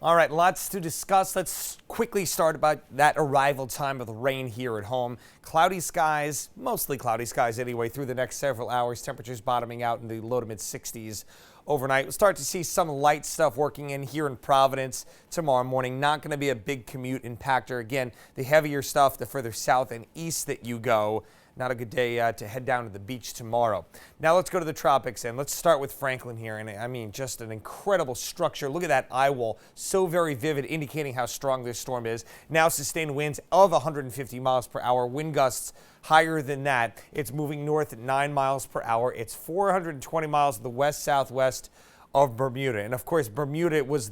All right, lots to discuss. Let's quickly start about that arrival time of the rain here at home. Cloudy skies, mostly cloudy skies anyway, through the next several hours. Temperatures bottoming out in the low to mid 60s overnight. We'll start to see some light stuff working in here in Providence tomorrow morning. Not going to be a big commute impactor. Again, the heavier stuff, the further south and east that you go. Not a good day to head down to the beach tomorrow. Now let's go to the tropics, and let's start with Franklin here. And I mean, just an incredible structure. Look at that eye wall. So very vivid, indicating how strong this storm is. Now sustained winds of 150 miles per hour. Wind gusts higher than that. It's moving north at 9 miles per hour. It's 420 miles to the west-southwest of Bermuda. And of course, Bermuda was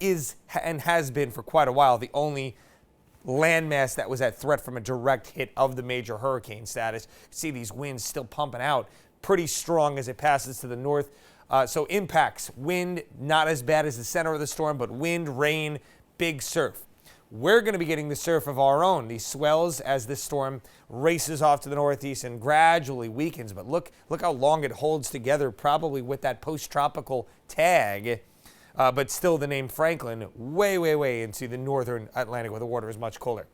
is and has been for quite a while the only landmass that was at threat from a direct hit of the major hurricane status. See these winds still pumping out pretty strong as it passes to the north. So impacts, wind, not as bad as the center of the storm, but wind, rain, big surf. We're going to be getting the surf of our own, these swells, as this storm races off to the northeast and gradually weakens. But look how long it holds together, probably with that post-tropical tag. But still the name Franklin way into the northern Atlantic where the water is much colder.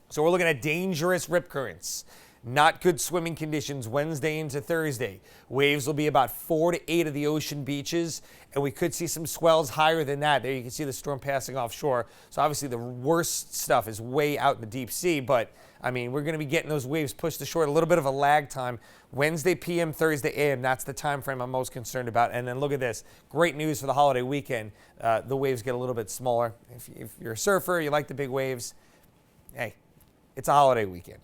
So we're looking at dangerous rip currents. Not good swimming conditions Wednesday into Thursday. Waves will be about 4 to 8 of the ocean beaches, and we could see some swells higher than that. There you can see the storm passing offshore. So obviously the worst stuff is way out in the deep sea, but I mean, we're going to be getting those waves pushed ashore at a little bit of a lag time. Wednesday p.m., Thursday a.m., that's the time frame I'm most concerned about. And then look at this. Great news for the holiday weekend. The waves get a little bit smaller. If you're a surfer, you like the big waves, hey, it's a holiday weekend.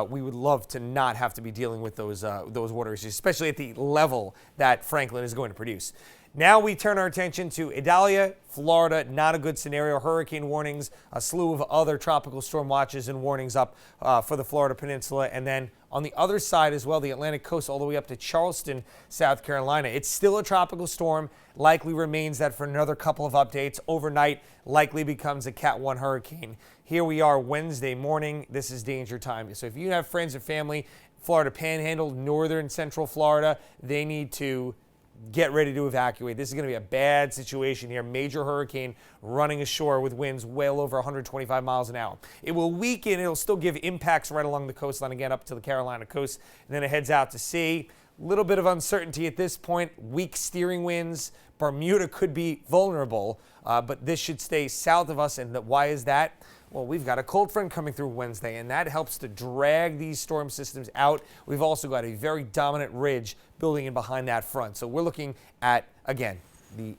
We would love to not have to be dealing with those water issues, especially at the level that Franklin is going to produce. Now we turn our attention to Idalia, Florida. Not a good scenario. Hurricane warnings, a slew of other tropical storm watches and warnings up for the Florida Peninsula. And then on the other side as well, the Atlantic coast all the way up to Charleston, South Carolina. It's still a tropical storm. Likely remains that for another couple of updates. Overnight, likely becomes a Cat 1 hurricane. Here we are Wednesday morning. This is danger time. So if you have friends or family, Florida Panhandle, northern central Florida, they need to get ready to evacuate. This is going to be a bad situation here. Major hurricane running ashore with winds well over 125 miles an hour. It will weaken. It'll still give impacts right along the coastline, again up to the Carolina coast, and then it heads out to sea. Little bit of uncertainty at this point. Weak steering winds. Bermuda could be vulnerable, but this should stay south of us. And why is that? Well, we've got a cold front coming through Wednesday, and that helps to drag these storm systems out. We've also got a very dominant ridge building in behind that front. So we're looking at, again, the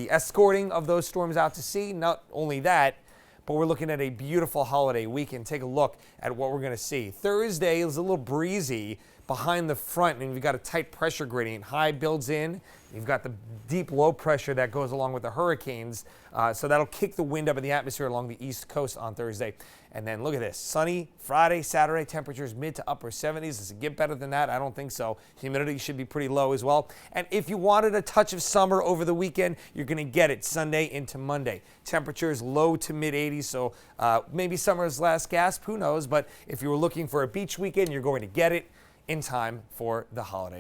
escorting of those storms out to sea. Not only that, but we're looking at a beautiful holiday weekend. Take a look at what we're going to see. Thursday is a little breezy behind the front, and we've got a tight pressure gradient. High builds in. You've got the deep low pressure that goes along with the hurricanes. So that'll kick the wind up in the atmosphere along the east coast on Thursday. And then look at this. Sunny Friday, Saturday, temperatures mid to upper 70s. Does it get better than that? I don't think so. Humidity should be pretty low as well. And if you wanted a touch of summer over the weekend, you're going to get it Sunday into Monday. Temperatures low to mid 80s. So maybe summer's last gasp. Who knows? But if you were looking for a beach weekend, you're going to get it in time for the holiday.